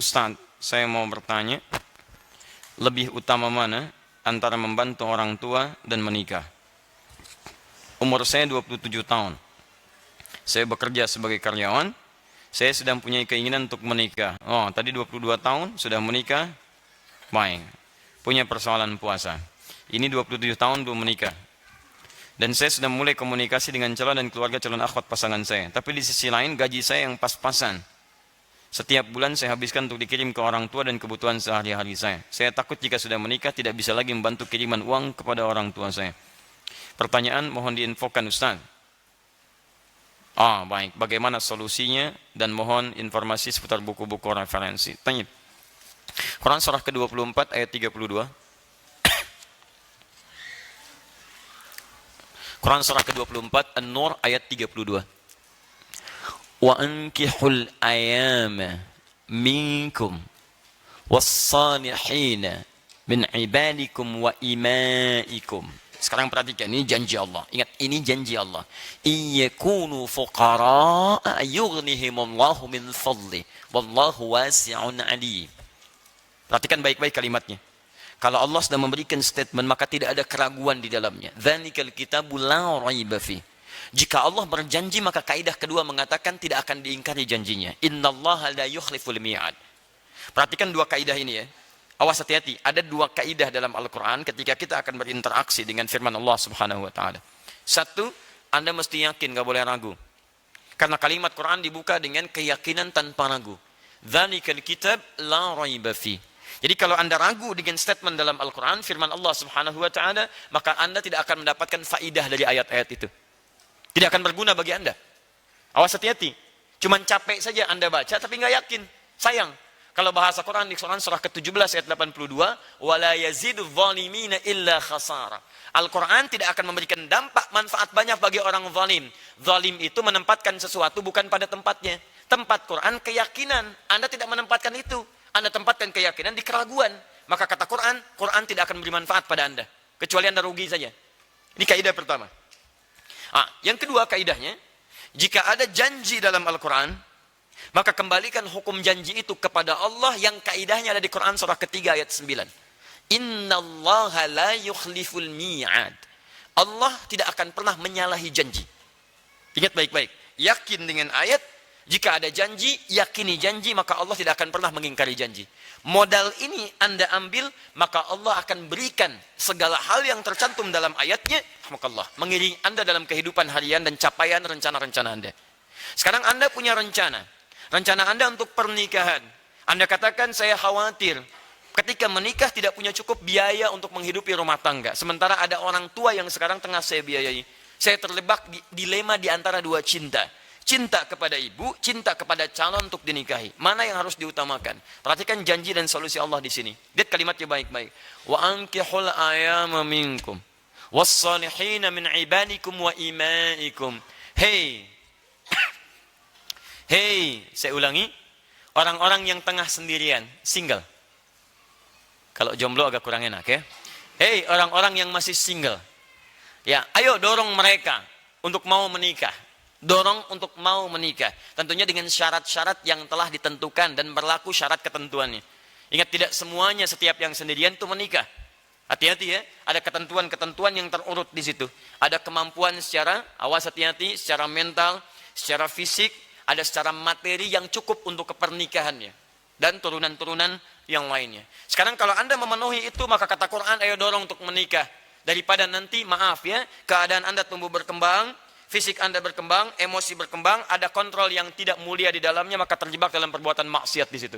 Ustaz, saya mau bertanya, lebih utama mana antara membantu orang tua dan menikah? Umur saya 27 tahun. Saya bekerja sebagai karyawan. Saya sedang punya keinginan untuk menikah. Oh, tadi 22 tahun sudah menikah. Baik. Punya persoalan puasa. Ini 27 tahun belum menikah. Dan saya sudah mulai komunikasi dengan calon dan keluarga calon akhwat pasangan saya. Tapi di sisi lain gaji saya yang pas-pasan. Setiap bulan saya habiskan untuk dikirim ke orang tua dan kebutuhan sehari-hari saya. Saya takut jika sudah menikah tidak bisa lagi membantu kiriman uang kepada orang tua saya. Pertanyaan mohon diinfokan Ustaz. Baik. Bagaimana solusinya dan mohon informasi seputar buku-buku referensi. Tanya. Quran surah ke-24 ayat 32. Quran surah ke-24 An-Nur ayat 32. Wa ankihul ayama minkum was-salihin min ibadikum wa imaikum. Sekarang perhatikan, ini janji Allah. Ingat, ini janji Allah. Iyakunu fuqara'a yughnihimullahu min fadli wallahu wasi'un alim. Perhatikan baik-baik kalimatnya. Kalau Allah sudah memberikan statement, maka tidak ada keraguan di dalamnya. Dzalikal kitabu la raiba fi. Jika Allah berjanji, maka kaidah kedua mengatakan tidak akan diingkari janjinya. Innallaha la yukhliful mi'ad. Perhatikan dua kaidah ini ya. Awas, hati-hati. Ada dua kaidah dalam Al-Quran ketika kita akan berinteraksi dengan firman Allah Subhanahu wa ta'ala. Satu, Anda mesti yakin, gak boleh ragu. Karena kalimat Quran dibuka dengan keyakinan tanpa ragu. Dzalikal kitab la raiba fi. Jadi kalau Anda ragu dengan statement dalam Al-Quran, firman Allah Subhanahu wa ta'ala, maka Anda tidak akan mendapatkan faidah dari ayat-ayat itu. Tidak akan berguna bagi Anda. Awas, hati-hati. Cuman capek saja Anda baca tapi nggak yakin. Sayang. Kalau bahasa Quran di Quran surah ke-17 ayat 82, wala yazidu zalimina illa khasara. Al-Quran tidak akan memberikan dampak manfaat banyak bagi orang zalim. Zalim itu menempatkan sesuatu bukan pada tempatnya. Tempat Quran keyakinan. Anda tidak menempatkan itu. Anda tempatkan keyakinan di keraguan. Maka kata Quran, Quran tidak akan memberi manfaat pada Anda. Kecuali Anda rugi saja. Ini kaidah pertama. Yang kedua kaidahnya, jika ada janji dalam Al-Quran, maka kembalikan hukum janji itu kepada Allah yang kaidahnya ada di Quran surah ketiga ayat 9. Innallaha la yukhliful mi'ad. Allah tidak akan pernah menyalahi janji. Ingat baik-baik. Yakin dengan ayat, jika ada janji, yakini janji, maka Allah tidak akan pernah mengingkari janji. Modal ini Anda ambil, maka Allah akan berikan segala hal yang tercantum dalam ayatnya, mengiringi Anda dalam kehidupan harian dan capaian rencana-rencana Anda. Sekarang Anda punya rencana Anda untuk pernikahan. Anda katakan, saya khawatir ketika menikah tidak punya cukup biaya untuk menghidupi rumah tangga. Sementara ada orang tua yang sekarang tengah saya biayai. Saya terjebak di dilema di antara dua cinta. Cinta kepada ibu, cinta kepada calon untuk dinikahi. Mana yang harus diutamakan? Perhatikan janji dan solusi Allah di sini. Lihat kalimatnya baik-baik. Wa ankihul ayama minkum was-salihina min ibadikum wa imaikum. Hey, saya ulangi. Orang-orang yang tengah sendirian, single. Kalau jomblo agak kurang enak ya. Hey, orang-orang yang masih single. Ya, ayo dorong mereka untuk mau menikah. Dorong untuk mau menikah. Tentunya dengan syarat-syarat yang telah ditentukan dan berlaku syarat ketentuannya. Ingat, tidak semuanya setiap yang sendirian itu menikah. Hati-hati ya, ada ketentuan-ketentuan yang terurut di situ. Ada kemampuan secara, awas hati-hati, secara mental, secara fisik, ada secara materi yang cukup untuk kepernikahannya. Dan turunan-turunan yang lainnya. Sekarang kalau Anda memenuhi itu, maka kata Quran, ayo dorong untuk menikah. Daripada nanti, maaf ya, keadaan Anda tumbuh berkembang, fisik Anda berkembang, emosi berkembang, ada kontrol yang tidak mulia di dalamnya, maka terjebak dalam perbuatan maksiat di situ.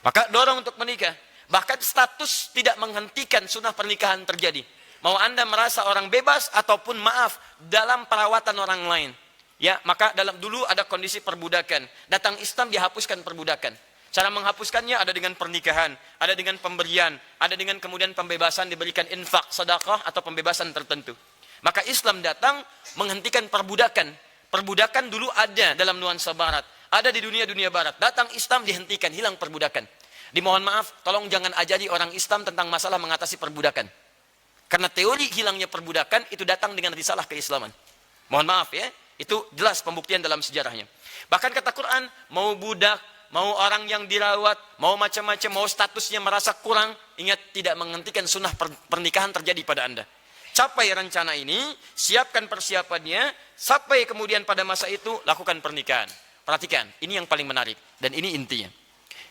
Maka dorong untuk menikah. Bahkan status tidak menghentikan sunnah pernikahan terjadi. Mau Anda merasa orang bebas ataupun maaf dalam perawatan orang lain. Ya, maka dulu ada kondisi perbudakan. Datang Islam dihapuskan perbudakan. Cara menghapuskannya ada dengan pernikahan, ada dengan pemberian, ada dengan kemudian pembebasan diberikan infak, sedekah atau pembebasan tertentu. Maka Islam datang menghentikan perbudakan. Perbudakan dulu ada dalam nuansa barat. Ada di dunia-dunia barat. Datang Islam dihentikan, hilang perbudakan. Dimohon maaf, tolong jangan ajari orang Islam tentang masalah mengatasi perbudakan. Karena teori hilangnya perbudakan itu datang dengan risalah keislaman. Mohon maaf ya, itu jelas pembuktian dalam sejarahnya. Bahkan kata Quran, mau budak, mau orang yang dirawat, mau macam-macam, mau statusnya merasa kurang, ingat tidak menghentikan sunnah pernikahan terjadi pada Anda. Capai rencana ini, siapkan persiapannya, sampai kemudian pada masa itu lakukan pernikahan. Perhatikan, ini yang paling menarik dan ini intinya.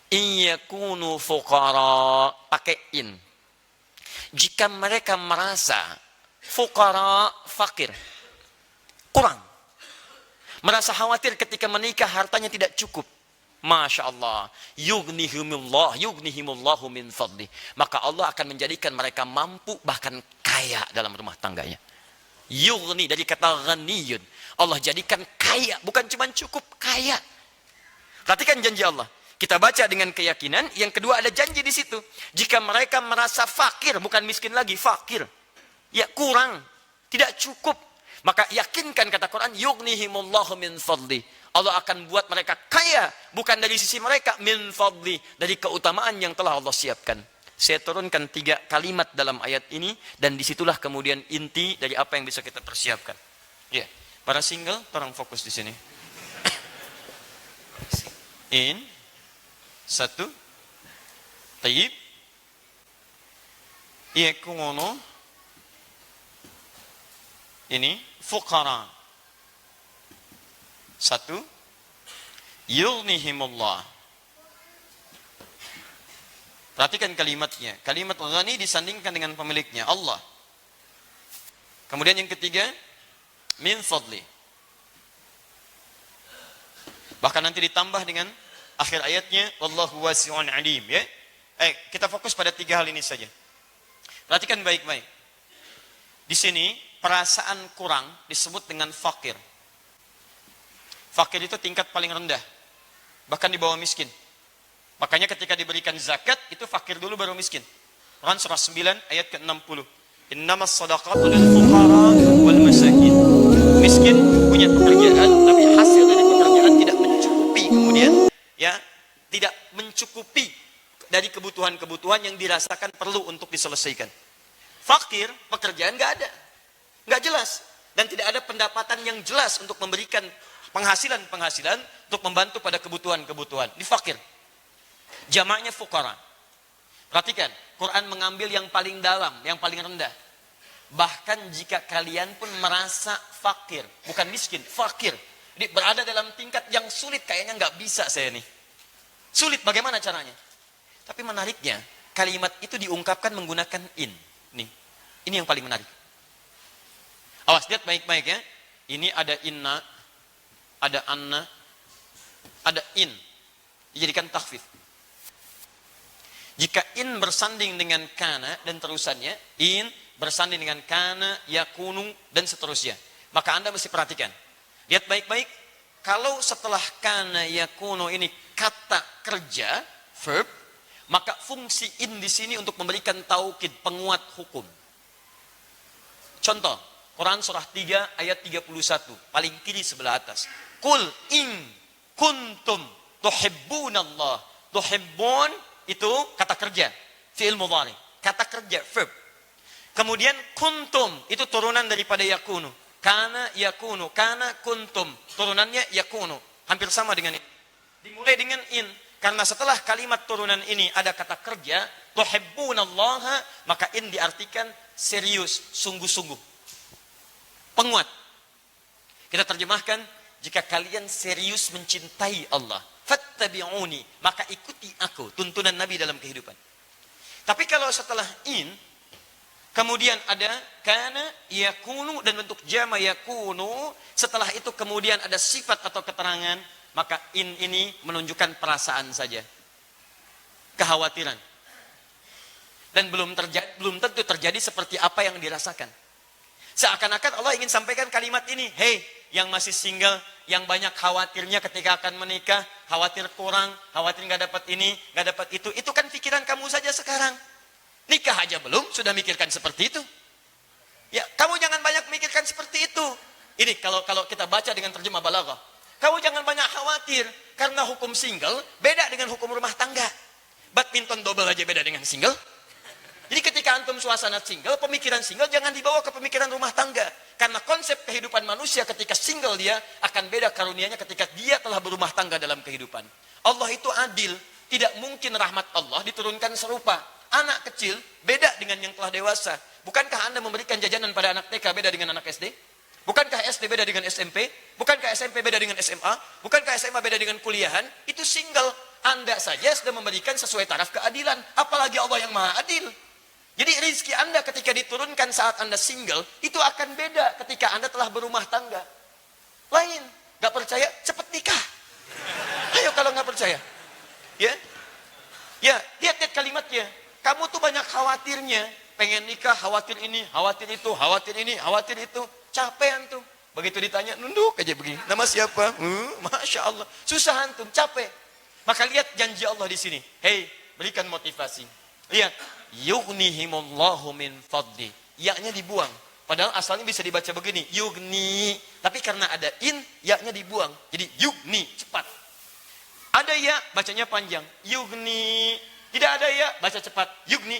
Iyakunu fuqara, pakai in. Jika mereka merasa fuqara, fakir, kurang, merasa khawatir ketika menikah hartanya tidak cukup, Masya Allah, yughnihimullahu min fadli, maka Allah akan menjadikan mereka mampu bahkan kaya dalam rumah tangganya. Yughni dari kata ghaniyun, Allah jadikan kaya, bukan cuma cukup, kaya. Perhatikan janji Allah. Kita baca dengan keyakinan. Yang kedua ada janji di situ. Jika mereka merasa fakir, bukan miskin lagi, fakir, ya kurang, tidak cukup, maka yakinkan kata Quran, yughnihimullahu min fadli, Allah akan buat mereka kaya, bukan dari sisi mereka, min fadli, dari keutamaan yang telah Allah siapkan. Saya turunkan 3 kalimat dalam ayat ini, dan disitulah kemudian inti dari apa yang bisa kita persiapkan. Ya, para single, tolong fokus di sini. In, 1, tayyib, iyakungono, ini, fuqara. 1, yughnihimullah. Perhatikan kalimatnya. Kalimat ghani disandingkan dengan pemiliknya, Allah. Kemudian yang ketiga, min fadli. Bahkan nanti ditambah dengan akhir ayatnya, wallahu wasi'un alim, ya. Kita fokus pada 3 hal ini saja. Perhatikan baik-baik. Di sini perasaan kurang disebut dengan fakir. Fakir itu tingkat paling rendah, bahkan di bawah miskin. Makanya ketika diberikan zakat, itu fakir dulu baru miskin. Quran surah 9 ayat ke-60. Innamas shadaqatu lil fuqara wal masakin. Miskin punya pekerjaan, tapi hasil dari pekerjaan tidak mencukupi, kemudian ya tidak mencukupi dari kebutuhan-kebutuhan yang dirasakan perlu untuk diselesaikan. Fakir, pekerjaan nggak ada, nggak jelas, dan tidak ada pendapatan yang jelas untuk memberikan penghasilan untuk membantu pada kebutuhan-kebutuhan. Di fakir. Jamaknya fuqara. Perhatikan, Quran mengambil yang paling dalam, yang paling rendah. Bahkan jika kalian pun merasa fakir, bukan miskin, fakir, jadi berada dalam tingkat yang sulit, kayaknya nggak bisa saya nih. Sulit, bagaimana caranya? Tapi menariknya, kalimat itu diungkapkan menggunakan in. Nih, ini yang paling menarik. Awas, lihat baik-baik ya. Ini ada inna, ada anna, ada in. Dijadikan takhfif. Jika in bersanding dengan kana dan terusannya, in bersanding dengan kana, yakunu, dan seterusnya, maka Anda mesti perhatikan. Lihat baik-baik, kalau setelah kana, yakunu ini kata kerja, verb, maka fungsi in di sini untuk memberikan taukid, penguat hukum. Contoh, Quran surah 3 ayat 31, paling kiri sebelah atas. Qul in kuntum tuhibbunallah. Tuhibbun itu kata kerja, fi'il mudhari, kata kerja, verb. Kemudian kuntum itu turunan daripada yakunu. Kana yakunu, kana kuntum, turunannya yakunu. Hampir sama dengan ini. Dimulai dengan in, karena setelah kalimat turunan ini ada kata kerja, tuhibbunallaha, maka in diartikan serius, sungguh-sungguh, penguat. Kita terjemahkan, jika kalian serius mencintai Allah, fattabi'uni, maka ikuti aku, tuntunan Nabi dalam kehidupan. Tapi kalau setelah in, kemudian ada kana, yakunu, dan bentuk jama yakunu, setelah itu kemudian ada sifat atau keterangan, maka in ini menunjukkan perasaan saja, kekhawatiran, dan belum tentu terjadi seperti apa yang dirasakan. Seakan-akan Allah ingin sampaikan kalimat ini, hey, yang masih single, yang banyak khawatirnya ketika akan menikah, khawatir kurang, khawatir nggak dapat ini, nggak dapat itu kan pikiran kamu saja sekarang. Nikah aja belum, sudah mikirkan seperti itu. Ya, kamu jangan banyak mikirkan seperti itu. Ini kalau kita baca dengan terjemah balaghah. Kamu jangan banyak khawatir, karena hukum single beda dengan hukum rumah tangga. Badminton double aja beda dengan single. Jadi ketika antum suasana single, pemikiran single jangan dibawa ke pemikiran rumah tangga. Karena konsep kehidupan manusia ketika single dia akan beda karunianya ketika dia telah berumah tangga dalam kehidupan. Allah itu adil. Tidak mungkin rahmat Allah diturunkan serupa. Anak kecil beda dengan yang telah dewasa. Bukankah Anda memberikan jajanan pada anak TK beda dengan anak SD? Bukankah SD beda dengan SMP? Bukankah SMP beda dengan SMA? Bukankah SMA beda dengan kuliahan? Itu single. Anda saja sudah memberikan sesuai taraf keadilan. Apalagi Allah yang maha adil. Jadi rezeki Anda ketika diturunkan saat Anda single, itu akan beda ketika Anda telah berumah tangga. Lain. Gak percaya? Cepat nikah. Ayo kalau gak percaya. Ya, lihat kalimatnya. Kamu tuh banyak khawatirnya. Pengen nikah, khawatir ini, khawatir itu, khawatir ini, khawatir itu. Capek antum. Begitu ditanya, nunduk aja begini. Nama siapa? Masya Allah. Susah antum, capek. Maka lihat janji Allah di sini. Hei, berikan motivasi. Lihat. Yughnihimullahu min fadli. Ya-nya dibuang. Padahal asalnya bisa dibaca begini. Yugni. Tapi karena ada in, ya-nya dibuang. Jadi yugni, cepat. Ada ya, bacanya panjang. Yugni. Tidak ada ya, baca cepat. Yugni.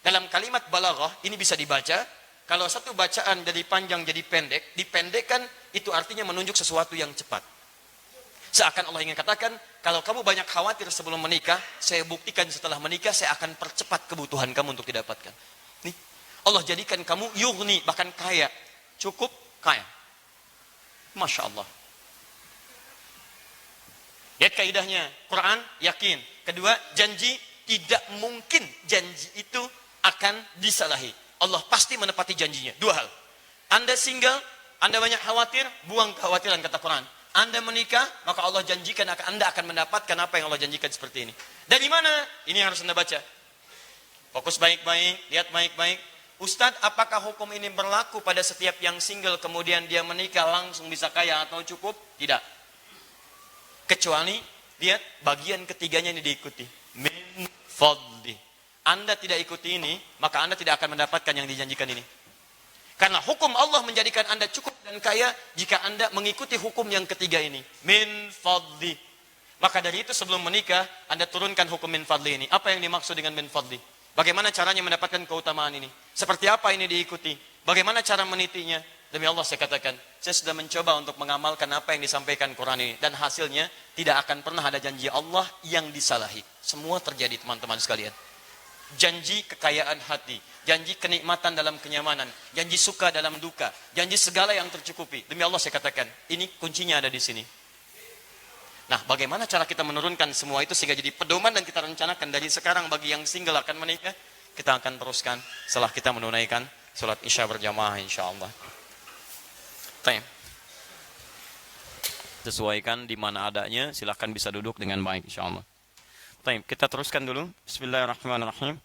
Dalam kalimat balaghah, ini bisa dibaca. Kalau satu bacaan dari panjang jadi pendek, dipendekkan, itu artinya menunjuk sesuatu yang cepat. Seakan Allah ingin katakan, kalau kamu banyak khawatir sebelum menikah, saya buktikan setelah menikah, saya akan percepat kebutuhan kamu untuk didapatkan. Nih, Allah jadikan kamu yugni, bahkan kaya. Cukup kaya. Masya Allah. Lihat kaidahnya, Quran yakin. Kedua, janji, tidak mungkin janji itu akan disalahi. Allah pasti menepati janjinya. Dua hal. Anda single, Anda banyak khawatir, buang kekhawatiran kata Quran. Anda menikah, maka Allah janjikan Anda akan mendapatkan apa yang Allah janjikan seperti ini. Dari mana? Ini harus Anda baca. Fokus baik-baik, lihat baik-baik. Ustadz, apakah hukum ini berlaku pada setiap yang single kemudian dia menikah langsung bisa kaya atau cukup? Tidak. Kecuali, lihat bagian ketiganya ini diikuti. Min fadli. Anda tidak ikuti ini, maka Anda tidak akan mendapatkan yang dijanjikan ini. Karena hukum Allah menjadikan Anda cukup dan kaya jika Anda mengikuti hukum yang ketiga ini. Min fadli. Maka dari itu sebelum menikah, Anda turunkan hukum min fadli ini. Apa yang dimaksud dengan min fadli? Bagaimana caranya mendapatkan keutamaan ini? Seperti apa ini diikuti? Bagaimana cara menitinya? Demi Allah saya katakan, saya sudah mencoba untuk mengamalkan apa yang disampaikan Quran ini. Dan hasilnya tidak akan pernah ada janji Allah yang disalahi. Semua terjadi teman-teman sekalian. Janji kekayaan hati, janji kenikmatan dalam kenyamanan, janji suka dalam duka, janji segala yang tercukupi. Demi Allah saya katakan, ini kuncinya ada di sini. Nah, bagaimana cara kita menurunkan semua itu sehingga jadi pedoman dan kita rencanakan dari sekarang bagi yang single akan menikah, kita akan teruskan setelah kita menunaikan salat Isya berjamaah insyaallah. Sesuaikan di mana adanya, silahkan bisa duduk dengan baik insyaallah. Baik, kita teruskan dulu. Bismillahirrahmanirrahim.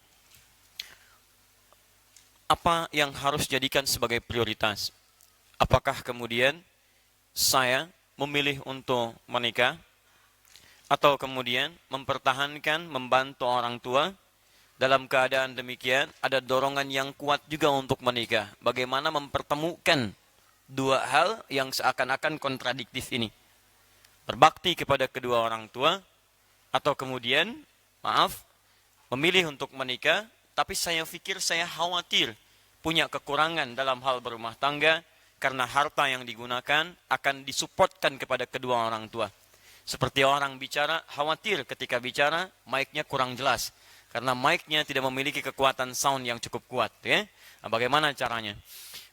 Apa yang harus jadikan sebagai prioritas? Apakah kemudian saya memilih untuk menikah? Atau kemudian mempertahankan, membantu orang tua? Dalam keadaan demikian, ada dorongan yang kuat juga untuk menikah. Bagaimana mempertemukan dua hal yang seakan-akan kontradiktif ini? Berbakti kepada kedua orang tua, atau kemudian, memilih untuk menikah, tapi saya pikir saya khawatir punya kekurangan dalam hal berumah tangga, karena harta yang digunakan akan disupportkan kepada kedua orang tua. Seperti orang bicara, khawatir ketika bicara, mic-nya kurang jelas. Karena mic-nya tidak memiliki kekuatan sound yang cukup kuat. Ya? Nah, bagaimana caranya?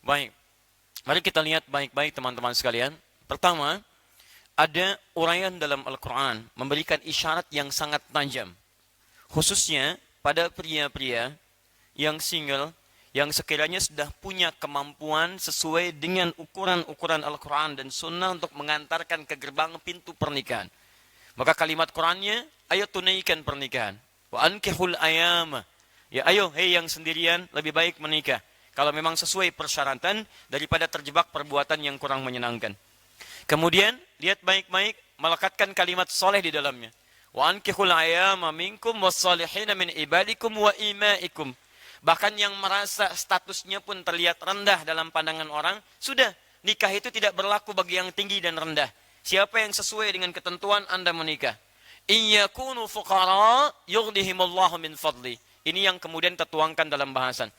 Baik, mari kita lihat baik-baik teman-teman sekalian. Pertama, ada uraian dalam Al-Quran memberikan isyarat yang sangat tajam. Khususnya pada pria-pria yang single, yang sekiranya sudah punya kemampuan sesuai dengan ukuran-ukuran Al-Quran dan Sunnah untuk mengantarkan ke gerbang pintu pernikahan. Maka kalimat Qurannya, ayo tunaikan pernikahan. Wa ankihul ayama. Ya ayo, hei yang sendirian, lebih baik menikah. Kalau memang sesuai persyaratan daripada terjebak perbuatan yang kurang menyenangkan. Kemudian, lihat baik-baik, melekatkan kalimat soleh di dalamnya. Wa ankihul ayama minkum wassalihina min ibadikum wa imaikum. Bahkan yang merasa statusnya pun terlihat rendah dalam pandangan orang, sudah, nikah itu tidak berlaku bagi yang tinggi dan rendah. Siapa yang sesuai dengan ketentuan Anda menikah. Iyakunu fuqara yughnihimullahu min fadli. Ini yang kemudian tertuangkan dalam bahasan.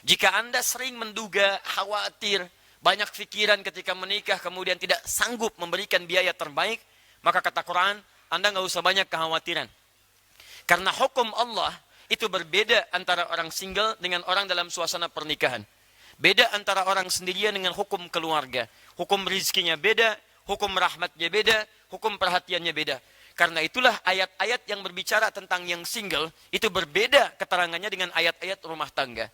Jika Anda sering menduga, khawatir, banyak pikiran ketika menikah, kemudian tidak sanggup memberikan biaya terbaik, maka kata Quran, Anda nggak usah banyak kekhawatiran. Karena hukum Allah itu berbeda antara orang single dengan orang dalam suasana pernikahan. Beda antara orang sendirian dengan hukum keluarga. Hukum rizkinya beda, hukum rahmatnya beda, hukum perhatiannya beda. Karena itulah ayat-ayat yang berbicara tentang yang single, itu berbeda keterangannya dengan ayat-ayat rumah tangga.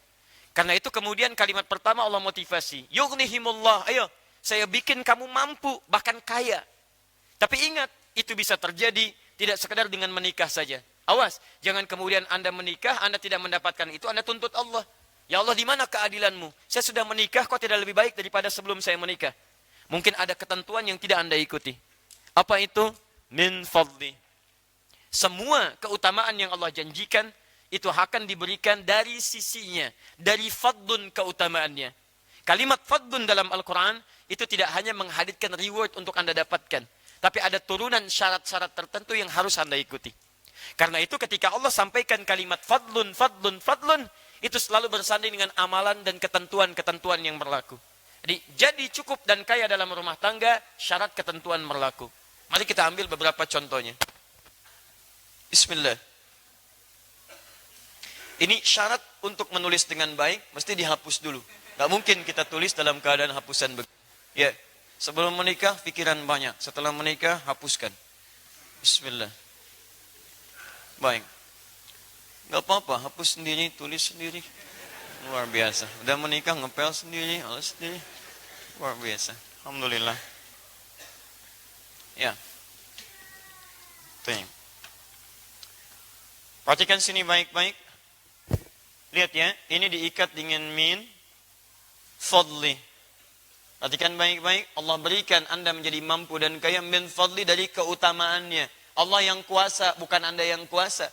Karena itu kemudian kalimat pertama Allah motivasi. Yughnihimullah, ayo, saya bikin kamu mampu, bahkan kaya. Tapi ingat, itu bisa terjadi tidak sekedar dengan menikah saja. Awas, jangan kemudian Anda menikah, Anda tidak mendapatkan itu, Anda tuntut Allah. Ya Allah, di mana keadilanmu? Saya sudah menikah, kok tidak lebih baik daripada sebelum saya menikah? Mungkin ada ketentuan yang tidak Anda ikuti. Apa itu? Min fadli. Semua keutamaan yang Allah janjikan, itu akan diberikan dari sisinya. Dari fadlun keutamaannya. Kalimat fadlun dalam Al-Quran, itu tidak hanya menghadirkan reward untuk Anda dapatkan. Tapi ada turunan syarat-syarat tertentu yang harus Anda ikuti. Karena itu ketika Allah sampaikan kalimat fadlun, fadlun, fadlun, itu selalu bersanding dengan amalan dan ketentuan-ketentuan yang berlaku. Jadi cukup dan kaya dalam rumah tangga, syarat ketentuan berlaku. Mari kita ambil beberapa contohnya. Bismillah. Ini syarat untuk menulis dengan baik, mesti dihapus dulu. Gak mungkin kita tulis dalam keadaan hapusan begitu. Ya, sebelum menikah, pikiran banyak. Setelah menikah, hapuskan. Bismillah. Baik. Gak apa-apa, hapus sendiri, tulis sendiri. Luar biasa. Udah menikah, ngepel sendiri, alas sendiri. Luar biasa. Alhamdulillah. Ya. Tuh. Perhatikan sini baik-baik. Lihat ya, ini diikat dengan min fadli. Perhatikan baik-baik. Allah berikan Anda menjadi mampu dan kaya min fadli dari keutamaannya. Allah yang kuasa, bukan Anda yang kuasa.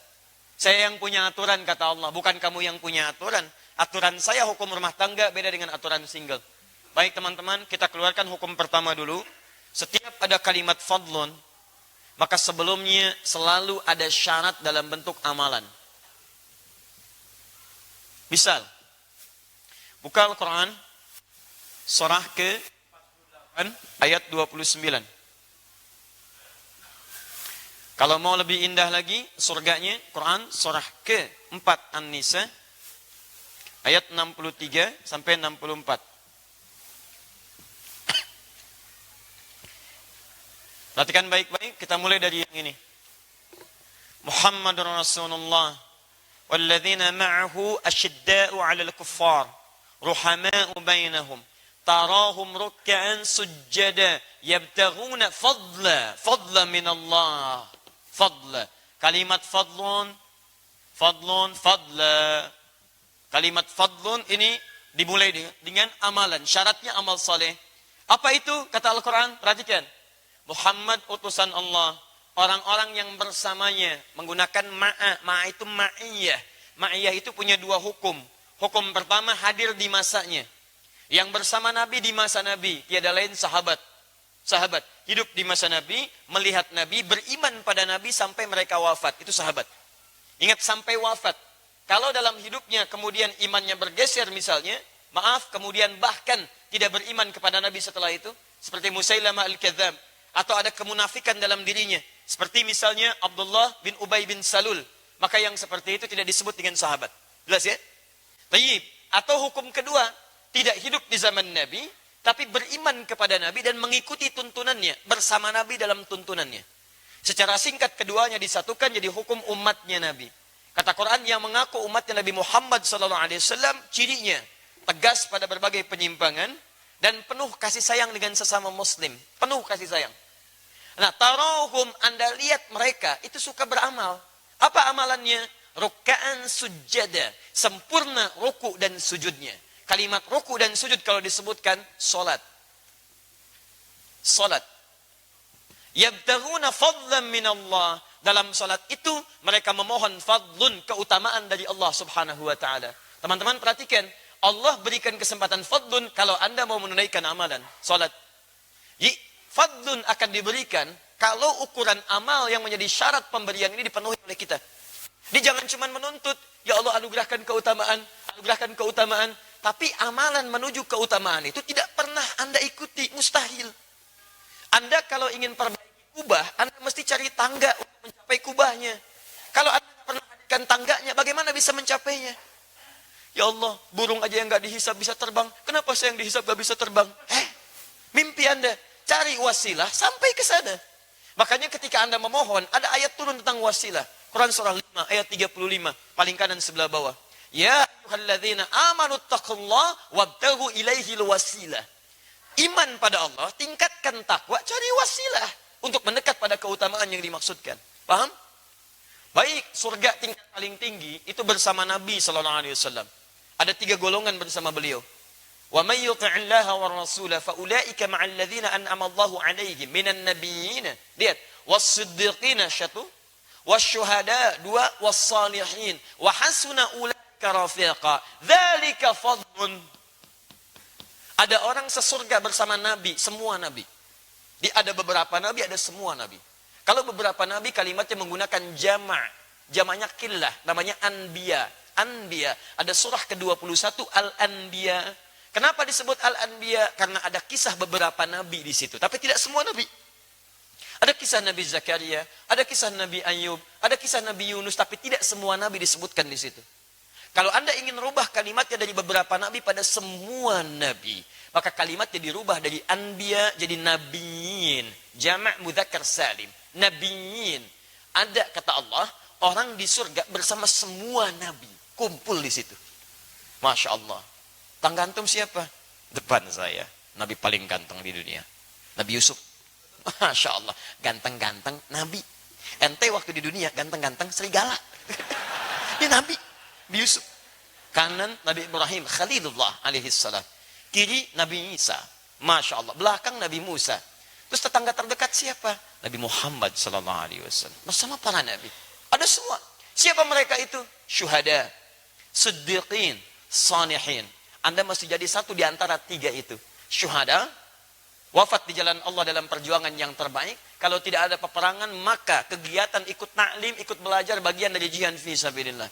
Saya yang punya aturan, kata Allah. Bukan kamu yang punya aturan. Aturan saya hukum rumah tangga beda dengan aturan single. Baik teman-teman, kita keluarkan hukum pertama dulu. Setiap ada kalimat fadlun, maka sebelumnya selalu ada syarat dalam bentuk amalan. Misal, buka Al-Quran, surah ke-48, ayat 29. Kalau mau lebih indah lagi, surganya, Quran, surah ke-4 An-Nisa, ayat 63 sampai 64. Perhatikan baik-baik, kita mulai dari yang ini. Muhammadur Rasulullah walladzina ma'ahu asyidda'u 'alal kuffar ruhama'u bainahum tarahum ruk'an sujjada yabtaghuna fadla min Allah. Fadla. Kalimat fadlun, fadla. Kalimat fadlun ini dimulai dengan amalan. Syaratnya amal saleh. Apa itu? Kata Al-Quran, perhatikan. Muhammad utusan Allah. Orang-orang yang bersamanya menggunakan ma'a. Ma'a itu ma'iyah. Ma'iyah itu punya dua hukum. Hukum pertama hadir di masanya. Yang bersama Nabi di masa Nabi. Tiada lain sahabat. Sahabat. Hidup di masa Nabi. Melihat Nabi. Beriman pada Nabi sampai mereka wafat. Itu sahabat. Ingat sampai wafat. Kalau dalam hidupnya kemudian imannya bergeser misalnya. Maaf, kemudian bahkan tidak beriman kepada Nabi setelah itu. Seperti Musailamah al-Kadzdzab. Atau ada kemunafikan dalam dirinya. Seperti misalnya Abdullah bin Ubay bin Salul. Maka yang seperti itu tidak disebut dengan sahabat. Jelas ya? Tayyib. Atau hukum kedua. Tidak hidup di zaman Nabi. Tapi beriman kepada Nabi dan mengikuti tuntunannya. Bersama Nabi dalam tuntunannya. Secara singkat keduanya disatukan jadi hukum umatnya Nabi. Kata Quran yang mengaku umatnya Nabi Muhammad SAW. Cirinya. Tegas pada berbagai penyimpangan. Dan penuh kasih sayang dengan sesama muslim. Penuh kasih sayang. Nah, tarahum, Anda lihat mereka itu suka beramal. Apa amalannya? Ruk'an sujada. Sempurna ruku dan sujudnya. Kalimat ruku dan sujud kalau disebutkan salat. Salat. Yabtaghuna fadlan min Allah. Dalam salat itu mereka memohon fadlun, keutamaan dari Allah Subhanahu wa taala. Teman-teman perhatikan, Allah berikan kesempatan fadlun kalau Anda mau menunaikan amalan salat. Fadlun akan diberikan kalau ukuran amal yang menjadi syarat pemberian ini dipenuhi oleh kita. Dia jangan cuma menuntut, ya Allah anugerahkan keutamaan, tapi amalan menuju keutamaan itu tidak pernah Anda ikuti, mustahil. Anda kalau ingin perbaiki kubah, Anda mesti cari tangga untuk mencapai kubahnya. Kalau Anda tidak pernah hadirkan tangganya, bagaimana bisa mencapainya? Ya Allah, burung aja yang nggak dihisap bisa terbang. Kenapa saya yang dihisap nggak bisa terbang? Mimpi Anda. Cari wasilah sampai ke sana. Makanya ketika Anda memohon, ada ayat turun tentang wasilah. Quran surah 5 ayat 35, paling kanan sebelah bawah. Ya ayyuhalladzina amanu taqullaha wabtaghu ilaihil wasilah. Iman pada Allah, tingkatkan takwa, cari wasilah untuk mendekat pada keutamaan yang dimaksudkan. Paham? Baik, surga tingkat paling tinggi itu bersama Nabi sallallahu alaihi wasallam. Ada 3 golongan bersama beliau. Wa may yuti'illaha war rasula fa ulaika ma'al ladzina an'ama Allahu 'alaihim minan nabiyyin. Lihat, was-siddiqina syatu, wasyuhada 2, was-salihin wa hasuna ulaika rafiqa. Dzalika fadlun. Ada orang sesurga bersama Nabi, semua Nabi. Ada beberapa Nabi, ada semua Nabi. Kalau beberapa Nabi kalimatnya menggunakan jamaknya qillah, namanya anbiya. Anbiya, ada surah ke-21 Al-Anbiya. Kenapa disebut Al-Anbiya? Karena ada kisah beberapa Nabi di situ, tapi tidak semua Nabi. Ada kisah Nabi Zakaria, ada kisah Nabi Ayub, ada kisah Nabi Yunus, tapi tidak semua Nabi disebutkan di situ. Kalau Anda ingin rubah kalimatnya dari beberapa Nabi pada semua Nabi, maka kalimatnya dirubah dari Anbiya jadi Nabiyin. Jamak mudzakkar salim. Nabiyin. Ada kata Allah, orang di surga bersama semua Nabi. Kumpul di situ. Masya Allah. Tangga antum siapa? Depan saya. Nabi paling ganteng di dunia. Nabi Yusuf. Masya Allah. Ganteng-ganteng Nabi. Ente waktu di dunia ganteng-ganteng serigala. Ini Nabi. Nabi Yusuf. Kanan Nabi Ibrahim. Khalilullah alaihissalam. Kiri Nabi Isa. Masya Allah. Belakang Nabi Musa. Terus tetangga terdekat siapa? Nabi Muhammad sallallahu alaihi wasallam. Bersama para Nabi. Ada semua. Siapa mereka itu? Syuhada. Siddiqin. Salihin. Anda mesti jadi satu di antara 3 itu. Syuhada, wafat di jalan Allah dalam perjuangan yang terbaik. Kalau tidak ada peperangan, maka kegiatan ikut ta'lim, ikut belajar bagian dari jihad fi sabilillah.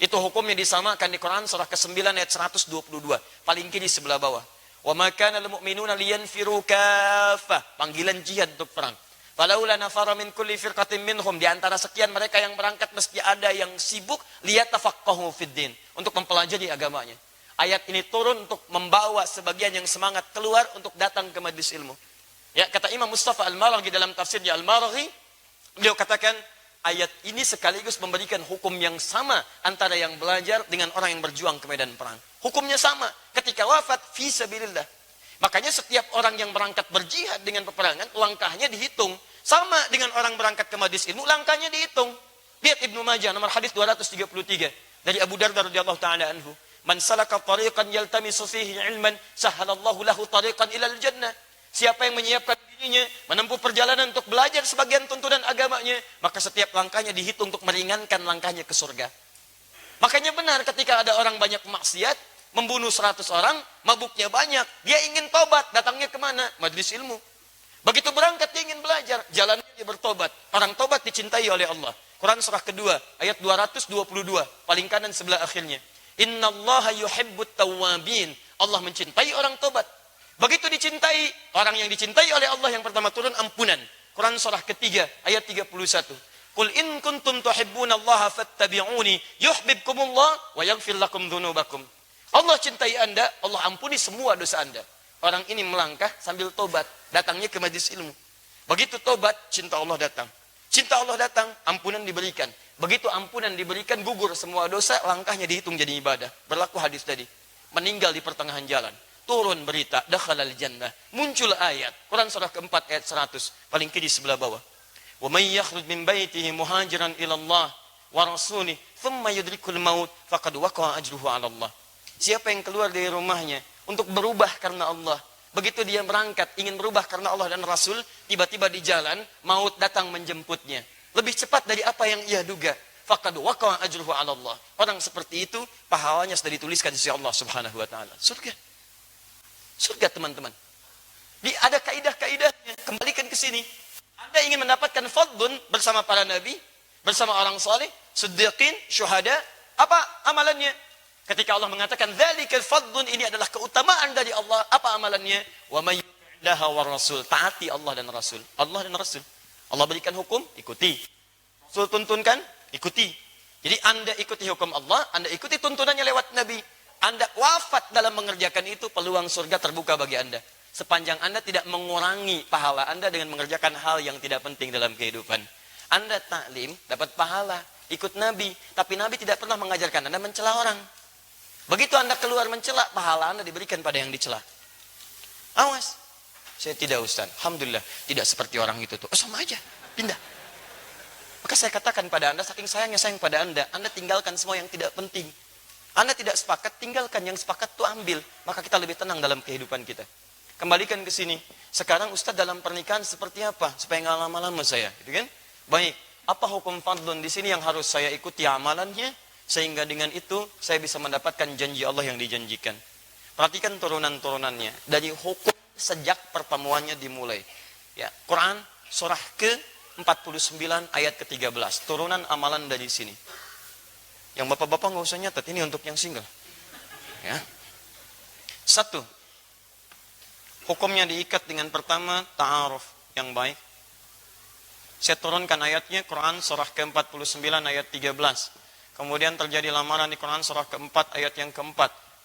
Itu hukumnya disamakan di Quran surah ke-9 ayat 122. Paling kiri sebelah bawah. Wa ma kana lil mu'minuna liyanfiru kaffah. Panggilan jihad untuk perang. Falaula nafara min kulli firqatin minhum, di antara sekian mereka yang berangkat mesti ada yang sibuk liyatafaqahu fid din, untuk mempelajari agamanya. Ayat ini turun untuk membawa sebagian yang semangat keluar untuk datang ke majelis ilmu. Ya, kata Imam Mustafa Al-Maraghi dalam tafsirnya Al-Maraghi, beliau katakan ayat ini sekaligus memberikan hukum yang sama antara yang belajar dengan orang yang berjuang ke medan perang. Hukumnya sama, ketika wafat fi sabilillah. Makanya setiap orang yang berangkat berjihad dengan peperangan, langkahnya dihitung. Sama dengan orang berangkat ke majelis ilmu, langkahnya dihitung. Lihat Ibnu Majah nomor hadis 233 dari Abu Darda radhiyallahu taala anhu. Man salaka tariqan yaltamisu fihi ilman, sahhalallahu lahu tariqan ilal jannah. Siapa yang menyiapkan dirinya menempuh perjalanan untuk belajar sebagian tuntunan agamanya, maka setiap langkahnya dihitung untuk meringankan langkahnya ke surga. Makanya benar ketika ada orang banyak maksiat, membunuh 100 orang, mabuknya banyak, dia ingin tobat, datangnya kemana? Majelis ilmu. Begitu berangkat dia ingin belajar, jalannya dia bertobat. Orang tobat dicintai oleh Allah. Quran surah kedua ayat 222, paling kanan sebelah akhirnya. Innallaha yuhibbut tawwabin. Allah mencintai orang tobat. Begitu dicintai, orang yang dicintai oleh Allah yang pertama turun ampunan. Quran surah ketiga ayat 31. Qul in kuntum tuhibbunallaha fattabi'uni yuhibbukumullah wa yaghfir lakum dzunubakum. Allah cintai Anda, Allah ampuni semua dosa Anda. Orang ini melangkah sambil tobat, datangnya ke majelis ilmu. Begitu tobat, cinta Allah datang. Cinta Allah datang, ampunan diberikan. Begitu ampunan diberikan, gugur semua dosa, langkahnya dihitung jadi ibadah. Berlaku hadis tadi. Meninggal di pertengahan jalan. Turun berita, dakhalal jannah. Muncul ayat. Quran surah keempat ayat 100. Paling kiri sebelah bawah. Wa may yakhruj min baitihi muhajiran ila Allah wa rasulih, thumma yudrikul maut, faqad waqa'a ajruhu 'ala Allah. Siapa yang keluar dari rumahnya untuk berubah karena Allah, begitu dia berangkat ingin berubah karena Allah dan Rasul, tiba-tiba di jalan maut datang menjemputnya. Lebih cepat dari apa yang ia duga. Faqad waqa'a ajruhu 'ala Allah. Orang seperti itu pahalanya sudah dituliskan di sisi Allah Subhanahu wa taala. Surga. Surga, teman-teman. Ada kaidah-kaidahnya. Kembalikan ke sini. Anda ingin mendapatkan fadlun bersama para nabi, bersama orang saleh, siddiqin, syuhada. Apa amalannya? Ketika Allah mengatakan dzalikal fadlun, ini adalah keutamaan dari Allah, apa amalannya? Wa may yuti'illaha war rasul, taati Allah dan Rasul. Allah dan Rasul. Allah berikan hukum, ikuti. Rasul tuntunkan, ikuti. Jadi Anda ikuti hukum Allah, Anda ikuti tuntunannya lewat Nabi. Anda wafat dalam mengerjakan itu, peluang surga terbuka bagi Anda. Sepanjang Anda tidak mengurangi pahala Anda dengan mengerjakan hal yang tidak penting dalam kehidupan. Anda taklim, dapat pahala, ikut Nabi. Tapi Nabi tidak pernah mengajarkan Anda mencela orang. Begitu Anda keluar mencela, pahala Anda diberikan pada yang dicela. Awas. Saya tidak, Ustaz. Alhamdulillah, tidak seperti orang itu tuh. Oh, sama aja, pindah. Maka saya katakan pada Anda, saking sayangnya sayang pada Anda tinggalkan semua yang tidak penting. Anda tidak sepakat, tinggalkan yang sepakat tuh ambil. Maka kita lebih tenang dalam kehidupan kita. Kembalikan ke sini. Sekarang Ustaz dalam pernikahan seperti apa? Supaya nggak lama-lama saya, gitu kan? Baik, apa hukum fardun di sini yang harus saya ikuti amalannya? Sehingga dengan itu saya bisa mendapatkan janji Allah yang dijanjikan. Perhatikan turunan-turunannya. Dari hukum sejak pertemuannya dimulai. Ya, Quran surah ke-49 ayat ke-13. Turunan amalan dari sini. Yang bapak-bapak nggak usah nyatet, ini untuk yang single. Ya. 1. Hukumnya diikat dengan pertama ta'aruf yang baik. Saya turunkan ayatnya Quran surah ke-49 ayat 13. Kemudian terjadi lamaran di Quran surah ke-4 ayat yang ke-4.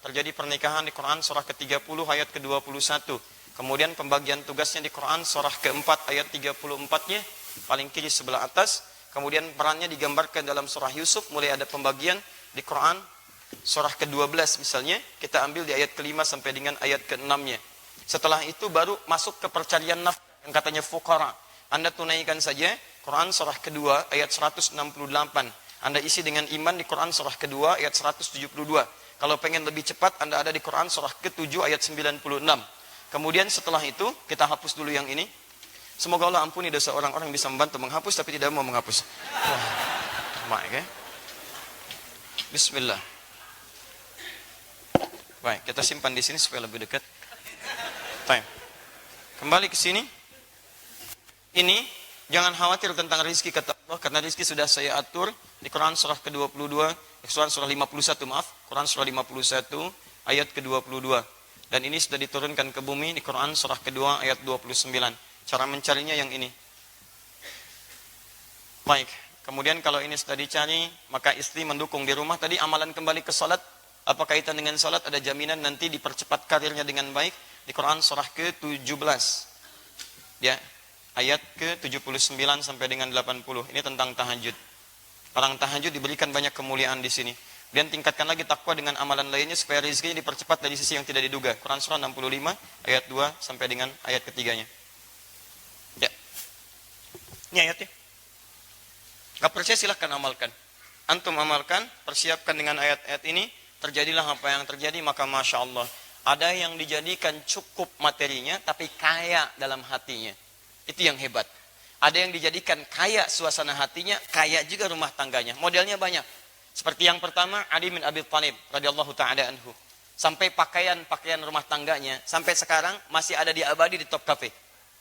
Terjadi pernikahan di Quran surah ke-30 ayat ke-21. Kemudian pembagian tugasnya di Quran surah ke-4 ayat 34-nya, paling kiri sebelah atas. Kemudian perannya digambarkan dalam surah Yusuf, mulai ada pembagian di Quran surah ke-12 misalnya. Kita ambil di ayat ke-5 sampai dengan ayat ke-6-nya. Setelah itu baru masuk ke percarian nafkah yang katanya fuqara. Anda tunaikan saja Quran surah kedua ayat 168. Anda isi dengan iman di Quran surah kedua ayat 172. Kalau pengen lebih cepat, Anda ada di Quran surah ke-7 ayat 96. Kemudian setelah itu, kita hapus dulu yang ini. Semoga Allah ampuni dosa orang-orang yang bisa membantu menghapus, tapi tidak mau menghapus. Baik, ya. Bismillah. Baik, kita simpan di sini supaya lebih dekat. Baik. Kembali ke sini. Ini jangan khawatir tentang rizki kata Allah, karena rizki sudah saya atur di Quran surah ke-22, Quran surah 51 maaf, Quran surah 51 ayat ke-22. Dan ini sudah diturunkan ke bumi di Quran surah kedua ayat 29. Cara mencarinya yang ini. Baik, kemudian kalau ini sudah dicari, maka istri mendukung di rumah. Tadi amalan kembali ke salat, apa kaitan dengan salat? Ada jaminan nanti dipercepat karirnya dengan baik di Quran surah ke-17. Ya. Ayat ke-79 sampai dengan 80. Ini tentang tahajud. Orang tahajud diberikan banyak kemuliaan di sini. Dan tingkatkan lagi takwa dengan amalan lainnya supaya rezekinya dipercepat dari sisi yang tidak diduga. Quran surah 65 ayat 2 sampai dengan ayat ketiganya. Ya. Ini ayatnya. Gak percaya silahkan amalkan. Antum amalkan, persiapkan dengan ayat-ayat ini. Terjadilah apa yang terjadi, maka Masya Allah. Ada yang dijadikan cukup materinya, tapi kaya dalam hatinya. Itu yang hebat. Ada yang dijadikan kaya suasana hatinya, kaya juga rumah tangganya. Modelnya banyak. Seperti yang pertama, Ali bin Abi Thalib radhiyallahu ta'ala anhu. Sampai pakaian rumah tangganya, sampai sekarang masih ada di abadi di Top Cafe.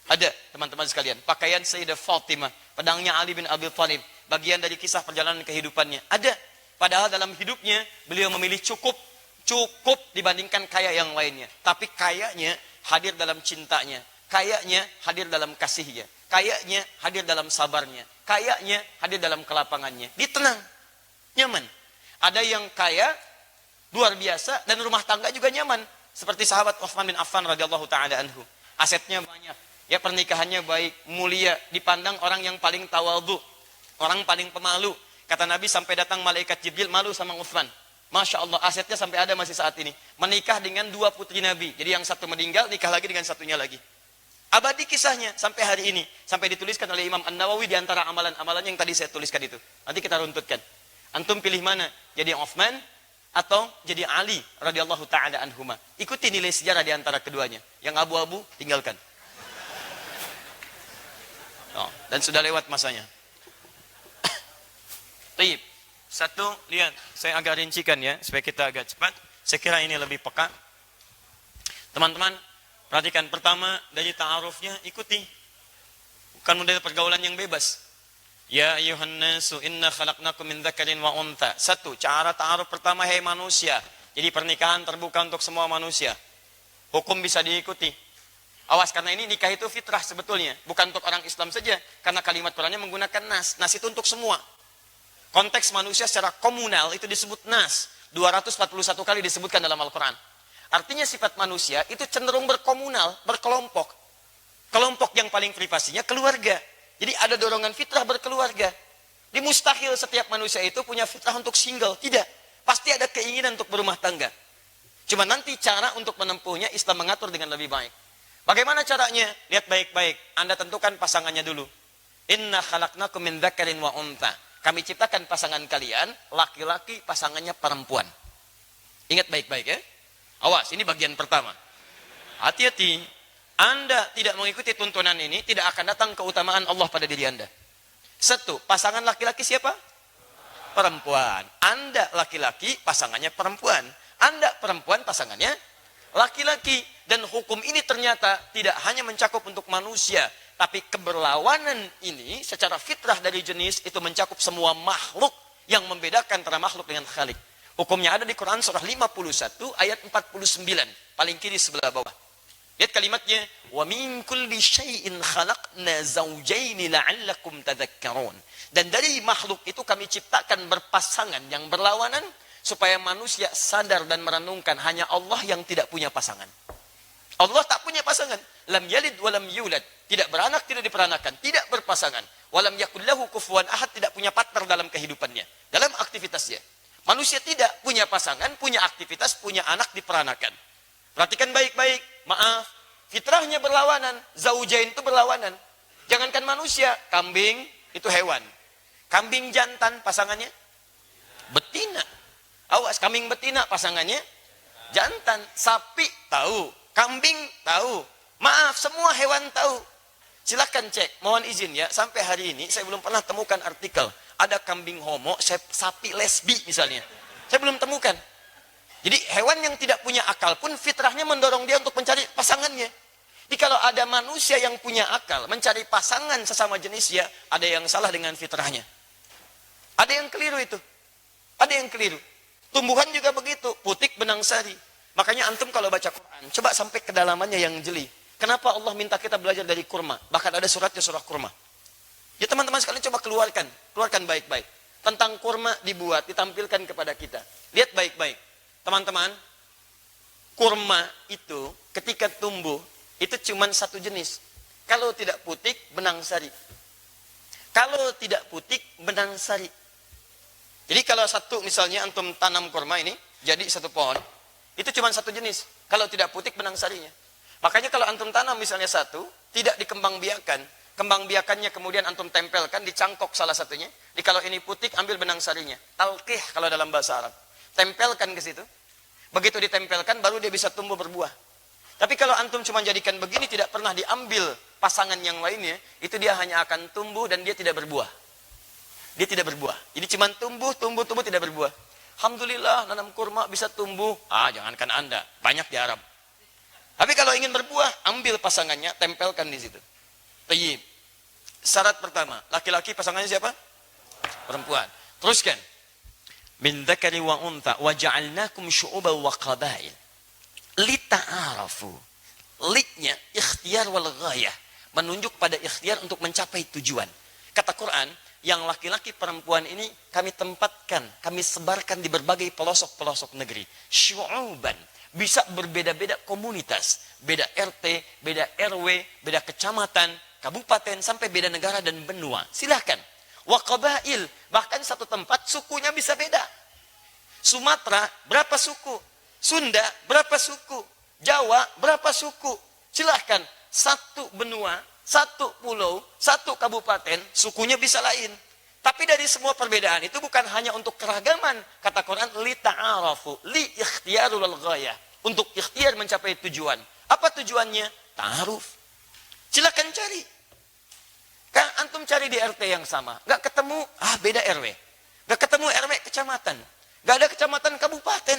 Ada, teman-teman sekalian. Pakaian Sayyidah Fatimah, pedangnya Ali bin Abi Thalib. Bagian dari kisah perjalanan kehidupannya. Ada. Padahal dalam hidupnya, beliau memilih cukup dibandingkan kaya yang lainnya. Tapi kayanya hadir dalam cintanya. Kayaknya hadir dalam kasihnya. Kayaknya hadir dalam sabarnya. Kayaknya hadir dalam kelapangannya. Dia tenang. Nyaman. Ada yang kaya, luar biasa, dan rumah tangga juga nyaman. Seperti sahabat Utsman bin Affan radhiyallahu ta'ala anhu. Asetnya banyak. Ya, pernikahannya baik, mulia. Dipandang orang yang paling tawadhu. Orang paling pemalu. Kata Nabi sampai datang malaikat Jibril malu sama Utsman. Masya Allah, asetnya sampai ada masih saat ini. Menikah dengan 2 putri Nabi. Jadi yang satu meninggal, nikah lagi dengan satunya lagi. Abadi kisahnya sampai hari ini. Sampai dituliskan oleh Imam An-Nawawi di antara amalan-amalan yang tadi saya tuliskan itu. Nanti kita runtutkan. Antum pilih mana? Jadi Utsman atau jadi Ali radhiyallahu ta'ala anhuma. Ikuti nilai sejarah di antara keduanya. Yang abu-abu, tinggalkan. Oh, dan sudah lewat masanya. Baik. Satu, lihat. Saya agak rincikan ya, supaya kita agak cepat. Saya kira ini lebih peka. Teman-teman, perhatikan, pertama dari ta'arufnya ikuti. Bukan model pergaulan yang bebas. Ya ayuhan nasu inna khalaqnakum min dzakarin wa untha. Satu, cara ta'aruf pertama, hai manusia. Jadi pernikahan terbuka untuk semua manusia. Hukum bisa diikuti. Awas, karena ini nikah itu fitrah sebetulnya. Bukan untuk orang Islam saja. Karena kalimat Qurannya menggunakan nas. Nas itu untuk semua. Konteks manusia secara komunal itu disebut nas. 241 kali disebutkan dalam Al-Quran. Artinya sifat manusia itu cenderung berkomunal, berkelompok. Kelompok yang paling privasinya keluarga. Jadi ada dorongan fitrah berkeluarga. Di mustahil setiap manusia itu punya fitrah untuk single. Tidak. Pasti ada keinginan untuk berumah tangga. Cuma nanti cara untuk menempuhnya Islam mengatur dengan lebih baik. Bagaimana caranya? Lihat baik-baik. Anda tentukan pasangannya dulu. Inna khalaqnakum min dzakarin wa untha. Kami ciptakan pasangan kalian, laki-laki, pasangannya perempuan. Ingat baik-baik ya. Awas, ini bagian pertama. Hati-hati. Anda tidak mengikuti tuntunan ini, tidak akan datang keutamaan Allah pada diri Anda. Satu, pasangan laki-laki siapa? Perempuan. Anda laki-laki, pasangannya perempuan. Anda perempuan, pasangannya laki-laki. Dan hukum ini ternyata tidak hanya mencakup untuk manusia, tapi keberlawanan ini secara fitrah dari jenis itu mencakup semua makhluk yang membedakan antara makhluk dengan khalik. Hukumnya ada di Quran surah 51 ayat 49, paling kiri sebelah bawah. Lihat kalimatnya, wa min kulli syai'in khalaqna zawjaini la'allakum tadhakkarun. Dan dari makhluk itu kami ciptakan berpasangan yang berlawanan supaya manusia sadar dan merenungkan hanya Allah yang tidak punya pasangan. Allah tak punya pasangan. Lam yalid walam yulad. Tidak beranak, tidak diperanakan. Tidak berpasangan. Walam yakul lahu kufuwan ahad. Tidak punya partner dalam kehidupannya. Dalam aktivitasnya. Manusia tidak punya pasangan, punya aktivitas, punya anak diperanakan. Perhatikan baik-baik. Maaf. Fitrahnya berlawanan. Zaujain itu berlawanan. Jangankan manusia. Kambing itu hewan. Kambing jantan pasangannya betina. Awas, kambing betina pasangannya jantan. Sapi tahu. Kambing tahu. Maaf, semua hewan tahu. Silakan cek. Mohon izin ya, sampai hari ini saya belum pernah temukan artikel ada kambing homo, sapi lesbi misalnya. Saya belum temukan. Jadi hewan yang tidak punya akal pun fitrahnya mendorong dia untuk mencari pasangannya. Jadi kalau ada manusia yang punya akal mencari pasangan sesama jenisnya, ada yang salah dengan fitrahnya. Ada yang keliru itu. Ada yang keliru. Tumbuhan juga begitu, putik benang sari. Makanya antum kalau baca Quran, coba sampai kedalamannya yang jeli. Kenapa Allah minta kita belajar dari kurma? Bahkan ada suratnya surah kurma. Ya teman-teman sekalian coba keluarkan baik-baik. Tentang kurma dibuat, ditampilkan kepada kita. Lihat baik-baik. Teman-teman, kurma itu ketika tumbuh, itu cuma satu jenis. Kalau tidak putik, benang sari. Kalau tidak putik, benang sari. Jadi kalau satu misalnya antum tanam kurma ini, jadi satu pohon, itu cuma satu jenis. Kalau tidak putik, benang sarinya. Makanya kalau antum tanam misalnya satu, tidak dikembang biakan. Kembang biakannya kemudian antum tempelkan, dicangkok salah satunya. Jadi kalau ini putik, ambil benang sarinya. Talqih kalau dalam bahasa Arab. Tempelkan ke situ. Begitu ditempelkan, baru dia bisa tumbuh berbuah. Tapi kalau antum cuma jadikan begini, tidak pernah diambil pasangan yang lainnya, itu dia hanya akan tumbuh dan dia tidak berbuah. Dia tidak berbuah. Jadi cuma tumbuh, tidak berbuah. Alhamdulillah, nanam kurma bisa tumbuh. Jangankan Anda, banyak di Arab. Tapi kalau ingin berbuah, ambil pasangannya, tempelkan di situ. Tayyib. Syarat pertama, laki-laki pasangannya siapa? Perempuan. Teruskan. Min dzakari wa untha wa ja'alnakum syu'uban wa qabail lita'arafu. Liknya ikhtiar wal ghayah, menunjuk pada ikhtiar untuk mencapai tujuan. Kata Quran, yang laki-laki perempuan ini kami tempatkan, kami sebarkan di berbagai pelosok-pelosok negeri. Syu'uban, bisa berbeda-beda komunitas, beda RT, beda RW, beda kecamatan, kabupaten, sampai beda negara dan benua. Silahkan. Wa qabail, bahkan satu tempat sukunya bisa beda. Sumatera berapa suku? Sunda berapa suku? Jawa berapa suku? Silahkan. Satu benua, satu pulau, satu kabupaten, sukunya bisa lain. Tapi dari semua perbedaan itu bukan hanya untuk keragaman. Kata Quran, li ta'arafu, li ikhtiarul ghayah. Untuk ikhtiar mencapai tujuan. Apa tujuannya? Ta'aruf. Silakan cari. Kan antum cari di RT yang sama. Gak ketemu, beda RW. Gak ketemu RW kecamatan. Gak ada kecamatan kabupaten.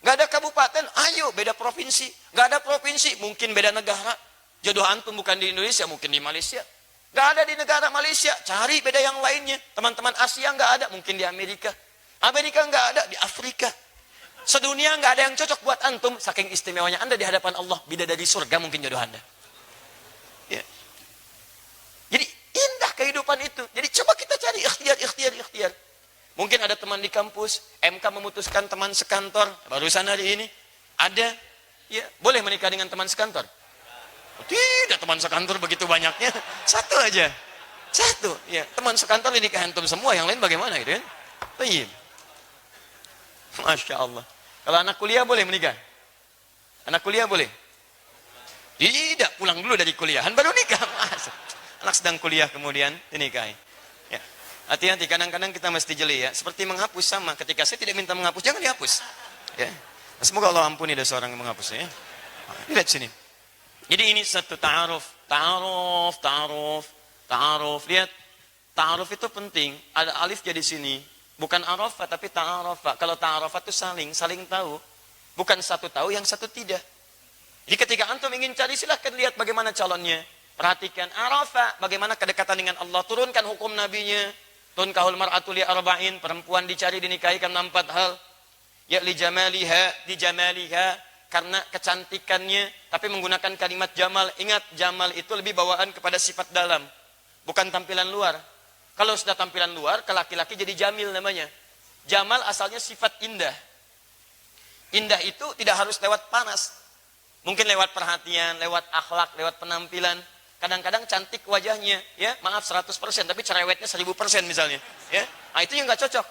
Gak ada kabupaten, ayo beda provinsi. Gak ada provinsi, mungkin beda negara. Jodoh antum bukan di Indonesia, mungkin di Malaysia. Nggak ada di negara Malaysia, cari beda yang lainnya. Teman-teman Asia nggak ada, mungkin di Amerika. Amerika nggak ada, di Afrika. Sedunia nggak ada yang cocok buat antum, saking istimewanya Anda di hadapan Allah. Bidadari surga mungkin jodoh Anda. Ya. Jadi indah kehidupan itu. Jadi coba kita cari ikhtiar. Mungkin ada teman di kampus, MK memutuskan teman sekantor, barusan hari ini ada, ya boleh menikah dengan teman sekantor. Tidak, teman sekantor begitu banyaknya, satu aja, satu, ya teman sekantor dinikah antum semua, yang lain bagaimana gitu kan? Baik, masya Allah. Kalau anak kuliah boleh menikah? Anak kuliah boleh? Tidak, pulang dulu dari kuliahan baru nikah. Mas. Anak sedang kuliah kemudian dinikahi. Ya. Hati-hati, kadang-kadang kita mesti jeli ya. Seperti menghapus sama, ketika saya tidak minta menghapus, jangan dihapus. Ya. Semoga Allah ampuni dosa orang yang menghapusnya. Ya. Lihat sini. Jadi ini satu ta'aruf. Lihat, ta'aruf itu penting. Ada alif jadi sini. Bukan arafa tapi ta'arafa. Kalau ta'arafa itu saling tahu. Bukan satu tahu, yang satu tidak. Jadi ketika antum ingin cari, silahkan lihat bagaimana calonnya. Perhatikan arafa, bagaimana kedekatan dengan Allah. Turunkan hukum nabinya. Tunkahul mar'atu li arba'in. Perempuan dicari dinikahi karena 4 hal. Ya li jamaliha. Karena kecantikannya, tapi menggunakan kalimat jamal. Ingat, jamal itu lebih bawaan kepada sifat dalam, bukan tampilan luar. Kalau sudah tampilan luar, ke laki-laki jadi jamil namanya. Jamal asalnya sifat indah. Indah itu tidak harus lewat panas. Mungkin lewat perhatian, lewat akhlak, lewat penampilan. Kadang-kadang cantik wajahnya, ya maaf 100%, tapi cerewetnya 1000% misalnya. Ya, nah, itu yang nggak cocok.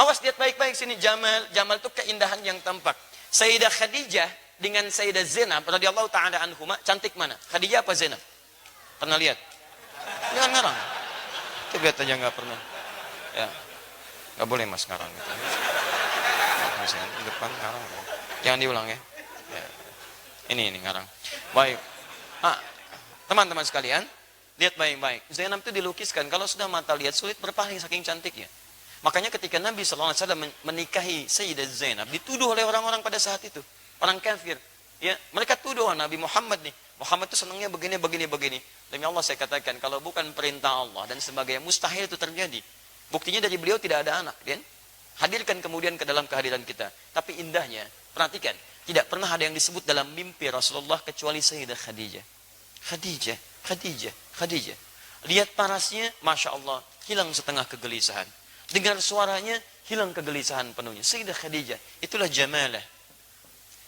Awas, lihat baik-baik sini, jamal. Jamal itu keindahan yang tampak. Sayyidah Khadijah dengan Sayyidah Zainab radhiyallahu taala anhuma, cantik mana? Khadijah apa Zainab? Pernah lihat? Jangan ngarang. Kita lihat aja nggak pernah. Ya, nggak boleh mas ngarang. Gitu. Di depan ngarang. Jangan diulang ya. Ya. Ini ngarang. Baik. Teman-teman sekalian, lihat baik-baik. Zainab itu dilukiskan. Kalau sudah mata lihat sulit berpaling saking cantiknya. Makanya ketika Nabi SAW menikahi Sayyidah Zainab, dituduh oleh orang-orang pada saat itu. Orang kafir. Ya, mereka tuduh Nabi Muhammad nih. Muhammad itu senangnya begini. Demi Allah saya katakan, kalau bukan perintah Allah dan sebagainya, mustahil itu terjadi. Buktinya dari beliau tidak ada anak. Kan? Hadirkan kemudian ke dalam kehadiran kita. Tapi indahnya, perhatikan. Tidak pernah ada yang disebut dalam mimpi Rasulullah kecuali Sayyidah Khadijah. Khadijah. Lihat parasnya, Masya Allah, hilang setengah kegelisahan. Dengar suaranya, hilang kegelisahan penuhnya. Sayyidah Khadijah, itulah jamalah.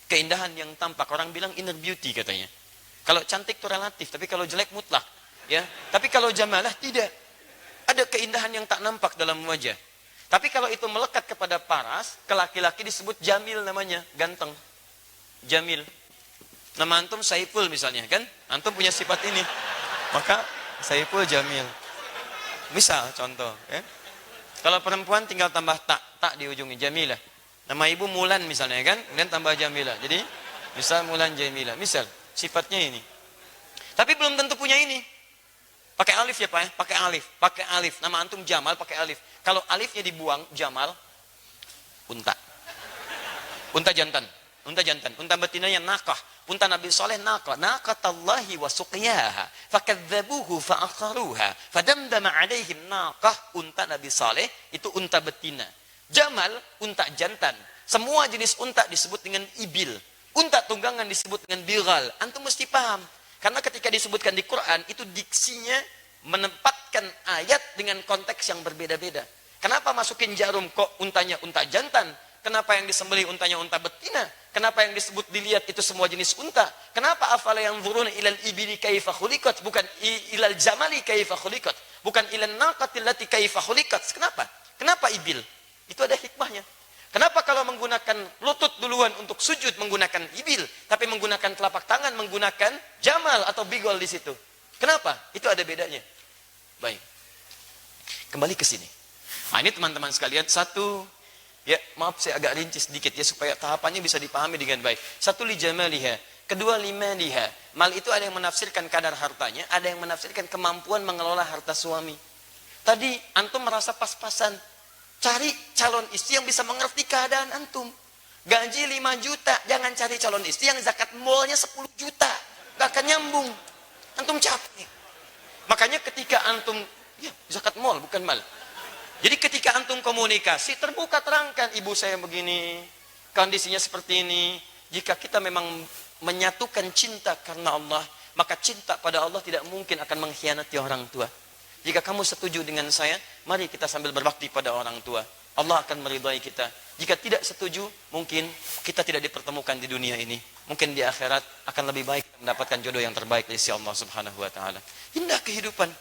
Keindahan yang tampak. Orang bilang inner beauty katanya. Kalau cantik itu relatif, tapi kalau jelek mutlak. Ya. Tapi kalau jamalah tidak. Ada keindahan yang tak nampak dalam wajah. Tapi kalau itu melekat kepada paras, ke laki-laki disebut jamil namanya. Ganteng. Jamil. Nama antum Saiful misalnya, kan? Antum punya sifat ini. Maka Saiful jamil. Misal, contoh. Ya. Kalau perempuan tinggal tambah tak di ujungnya, Jamilah. Nama ibu Mulan misalnya kan, kemudian tambah Jamilah. Jadi, misal Mulan Jamilah. Misal, sifatnya ini. Tapi belum tentu punya ini. Pakai alif ya Pak ya? Pakai alif. Nama antum Jamal pakai alif. Kalau alifnya dibuang, Jamal, unta. Unta jantan. Unta betinanya nakah. Unta Nabi Saleh nakah. Naqatallahi wa suqiyaha. Fakadzabuhu fa'akharuha. Fadamdama alaihim nakah. Unta Nabi Saleh itu unta betina. Jamal, unta jantan. Semua jenis unta disebut dengan ibil. Unta tunggangan disebut dengan bigal. Antum mesti paham. Karena ketika disebutkan di Quran, itu diksinya menempatkan ayat dengan konteks yang berbeda-beda. Kenapa masukin jarum kok untanya unta jantan? Kenapa yang disembelih untanya unta betina? Kenapa yang disebut dilihat itu semua jenis unta? Kenapa afala yanzuruna ilal ibili kaifa khuliqat bukan ilal jamali kaifa khuliqat? Bukan ilal naqati allati kaifa khuliqat. Kenapa? Kenapa ibil? Itu ada hikmahnya. Kenapa kalau menggunakan lutut duluan untuk sujud menggunakan ibil, tapi menggunakan telapak tangan menggunakan jamal atau bigol di situ? Kenapa? Itu ada bedanya. Baik. Kembali ke sini. Nah, ini teman-teman sekalian, satu, ya maaf saya agak rinci sedikit ya supaya tahapannya bisa dipahami dengan baik. Satu, li jamaliha. Kedua, limaliha. Mal itu ada yang menafsirkan kadar hartanya, ada yang menafsirkan kemampuan mengelola harta suami. Tadi antum merasa pas-pasan. Cari calon istri yang bisa mengerti keadaan antum. Gaji 5 juta, jangan cari calon istri yang zakat molnya 10 juta. Gak akan nyambung. Antum capek. Makanya ketika antum, ya zakat mal bukan mal. Jadi ketika antum komunikasi, terbuka terangkan, ibu saya begini, kondisinya seperti ini. Jika kita memang menyatukan cinta karena Allah, maka cinta pada Allah tidak mungkin akan mengkhianati orang tua. Jika kamu setuju dengan saya, mari kita sambil berbakti pada orang tua. Allah akan meridai kita. Jika tidak setuju, mungkin kita tidak dipertemukan di dunia ini. Mungkin di akhirat akan lebih baik mendapatkan jodoh yang terbaik dari Allah Subhanahu wa taala. Indah kehidupan.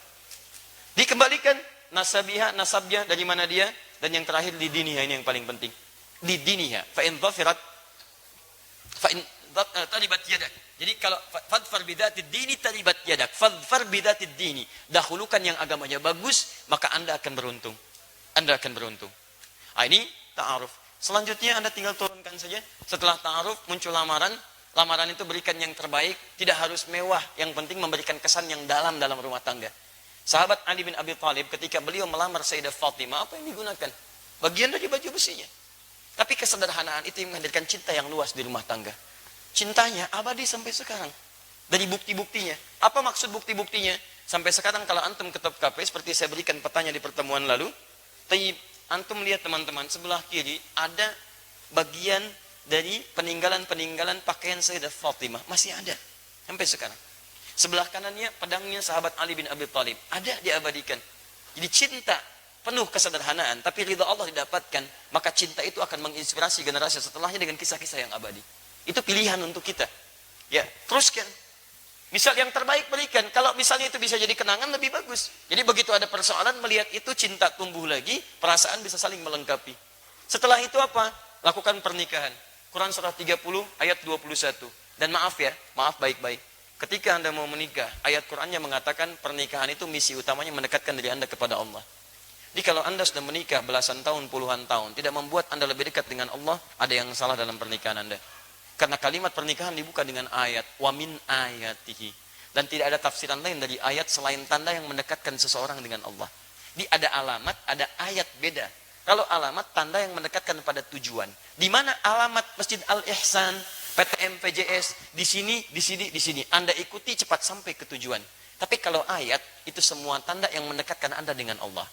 Dikembalikan nasabnya dari mana dia, dan yang terakhir di diniha, ini yang paling penting. Di diniha, fa in dhafirat fa in talibat yadak. Jadi kalau fadfar bidatid dini talibat yadak, fadfar bidatid dini, dahulukan yang agamanya bagus, maka Anda akan beruntung. Anda akan beruntung. Ini ta'aruf. Selanjutnya Anda tinggal turunkan saja. Setelah ta'aruf muncul lamaran. Lamaran itu berikan yang terbaik, tidak harus mewah, yang penting memberikan kesan yang dalam rumah tangga. Sahabat Ali bin Abi Thalib ketika beliau melamar Sayyidah Fatimah, apa yang digunakan? Bagian dari baju besinya. Tapi kesederhanaan itu yang menghadirkan cinta yang luas di rumah tangga. Cintanya abadi sampai sekarang. Dari bukti-buktinya. Apa maksud bukti-buktinya? Sampai sekarang kalau antum ke top KP, seperti saya berikan petanya di pertemuan lalu, antum lihat teman-teman, sebelah kiri ada bagian dari peninggalan-peninggalan pakaian Sayyidah Fatimah. Masih ada. Sampai sekarang. Sebelah kanannya pedangnya sahabat Ali bin Abi Thalib. Ada diabadikan. Jadi cinta penuh kesederhanaan, tapi ridha Allah didapatkan, maka cinta itu akan menginspirasi generasi setelahnya dengan kisah-kisah yang abadi. Itu pilihan untuk kita. Ya, teruskan. Misal yang terbaik berikan. Kalau misalnya itu bisa jadi kenangan, lebih bagus. Jadi begitu ada persoalan, melihat itu cinta tumbuh lagi, perasaan bisa saling melengkapi. Setelah itu apa? Lakukan pernikahan. Quran surah 30 ayat 21. Dan maaf ya, maaf baik-baik. Ketika Anda mau menikah, ayat Qurannya mengatakan pernikahan itu misi utamanya mendekatkan diri Anda kepada Allah. Jadi kalau Anda sudah menikah belasan tahun, puluhan tahun, tidak membuat Anda lebih dekat dengan Allah, ada yang salah dalam pernikahan Anda. Karena kalimat pernikahan dibuka dengan ayat wa min ayatihi, dan tidak ada tafsiran lain dari ayat selain tanda yang mendekatkan seseorang dengan Allah. Jadi ada alamat, ada ayat beda. Kalau alamat tanda yang mendekatkan pada tujuan. Di mana alamat Masjid Al-Ihsan, PTM PJS, di sini, di sini, di sini. Anda ikuti cepat sampai ke tujuan. Tapi kalau ayat itu semua tanda yang mendekatkan Anda dengan Allah.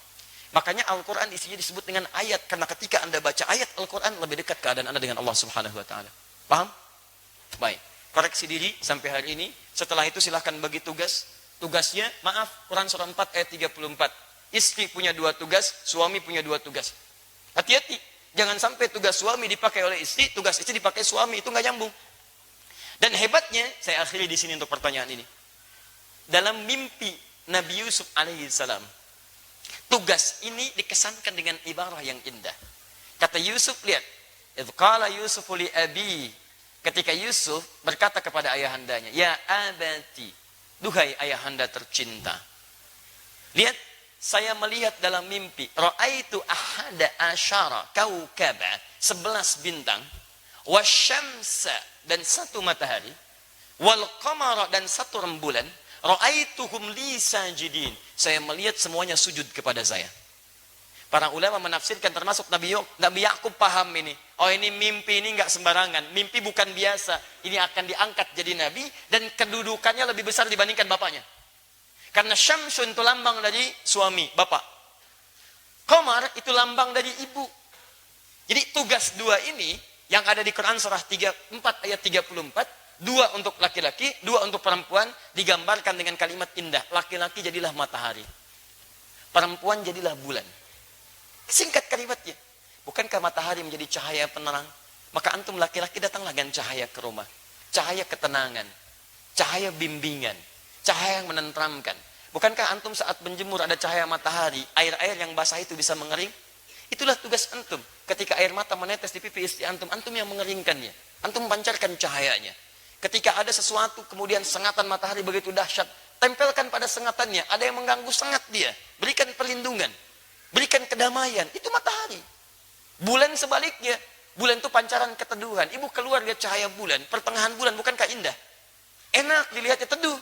Makanya Al-Quran isinya disebut dengan ayat, karena ketika Anda baca ayat Al-Quran lebih dekat keadaan Anda dengan Allah Subhanahu wa taala. Paham? Baik. Koreksi diri sampai hari ini. Setelah itu silahkan bagi tugas. Tugasnya, maaf, Quran surah 4 ayat 34. Istri punya 2 tugas, suami punya 2 tugas. Hati-hati. Jangan sampai tugas suami dipakai oleh istri, tugas istri dipakai suami, itu nggak nyambung. Dan hebatnya, saya akhiri di sini untuk pertanyaan ini. Dalam mimpi Nabi Yusuf alaihissalam, tugas ini dikesankan dengan ibarah yang indah. Kata Yusuf, lihat. Idh qala Yusufu li abi, ketika Yusuf berkata kepada ayahandanya, ya abati, duhai ayahanda tercinta. Lihat, saya melihat dalam mimpi, ra'aitu ahada asyara kaukaba, 11 bintang, wasyamsa, dan 1 matahari, wal qamara, dan 1 rembulan, ra'aituhum li sajidin, saya melihat semuanya sujud kepada saya. Para ulama menafsirkan, termasuk Nabi Yakub paham ini. Oh, ini mimpi, ini enggak sembarangan. Mimpi bukan biasa. Ini akan diangkat jadi nabi, dan kedudukannya lebih besar dibandingkan bapaknya. Karena Syamsun itu lambang dari suami, bapak. Qamar itu lambang dari ibu. Jadi tugas 2 ini, yang ada di Quran surah 4 ayat 34, 2 untuk laki-laki, 2 untuk perempuan, digambarkan dengan kalimat indah. Laki-laki jadilah matahari. Perempuan jadilah bulan. Singkat kalimatnya. Bukankah matahari menjadi cahaya penerang? Maka antum laki-laki datanglah dengan cahaya ke rumah. Cahaya ketenangan. Cahaya bimbingan. Cahaya yang menenteramkan. Bukankah antum saat menjemur ada cahaya matahari, air-air yang basah itu bisa mengering? Itulah tugas antum. Ketika air mata menetes di pipi istri antum, antum yang mengeringkannya. Antum pancarkan cahayanya. Ketika ada sesuatu, kemudian sengatan matahari begitu dahsyat, tempelkan pada sengatannya. Ada yang mengganggu sengat dia. Berikan perlindungan. Berikan kedamaian. Itu matahari. Bulan sebaliknya. Bulan itu pancaran keteduhan. Ibu keluar lihat cahaya bulan. Pertengahan bulan, bukankah indah? Enak dilihatnya, teduh.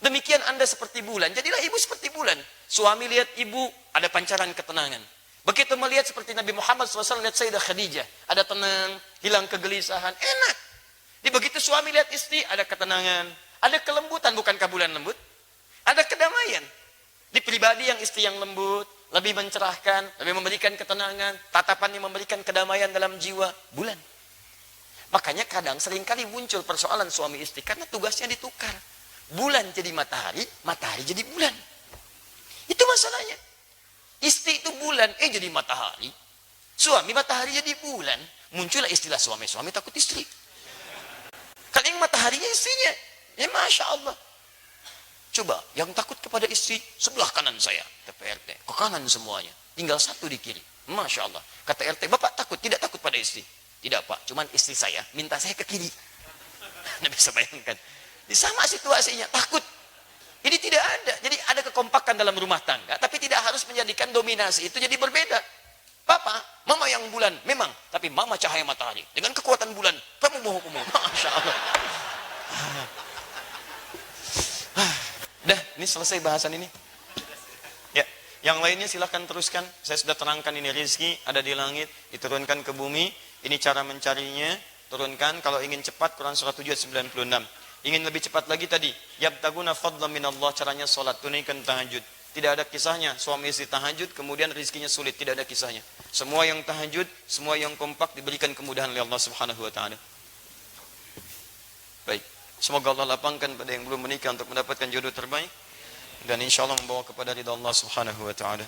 Demikian Anda seperti bulan. Jadilah ibu seperti bulan. Suami lihat ibu, ada pancaran ketenangan. Begitu melihat seperti Nabi Muhammad SAW, lihat Sayyidah Khadijah. Ada tenang, hilang kegelisahan. Enak. Jadi begitu suami lihat istri, ada ketenangan. Ada kelembutan, bukankah bulan lembut? Ada kedamaian. Di pribadi yang istri yang lembut, lebih mencerahkan, lebih memberikan ketenangan, tatapan yang memberikan kedamaian dalam jiwa, bulan. Makanya kadang seringkali muncul persoalan suami istri karena tugasnya ditukar. Bulan jadi matahari, matahari jadi bulan. Itu masalahnya. Istri itu bulan, jadi matahari. Suami matahari jadi bulan. Muncullah istilah suami-suami takut istri. Kan yang mataharinya istrinya. Ya Masya Allah. Coba, yang takut kepada istri, sebelah kanan saya. Kata RT, ke kanan semuanya. Tinggal satu di kiri. Masya Allah. Kata RT, Bapak takut, tidak takut pada istri. Tidak Pak, cuman istri saya minta saya ke kiri. Anda bisa bayangkan. Ini sama situasinya, takut. Jadi tidak ada. Jadi ada kekompakan dalam rumah tangga, tapi tidak harus menjadikan dominasi itu jadi berbeda. Papa, mama yang bulan, memang. Tapi mama cahaya matahari. Dengan kekuatan bulan, kamu bohong. Masya Allah. Dah, ini selesai bahasan ini. Ya, yang lainnya silahkan teruskan. Saya sudah terangkan ini rizki ada di langit, diturunkan ke bumi. Ini cara mencarinya, turunkan. Kalau ingin cepat, Quran surah 7 ayat 96. Ingin lebih cepat lagi tadi, yabtaguna fadlan minallah, caranya salat, tunaikan tahajud. Tidak ada kisahnya suami istri tahajud kemudian rizkinya sulit, tidak ada kisahnya. Semua yang tahajud, semua yang kompak diberikan kemudahan oleh Allah Subhanahu wa taala. Baik. Semoga Allah lapangkan pada yang belum menikah untuk mendapatkan jodoh terbaik dan insyaallah membawa kepada ridha Allah Subhanahu wa taala.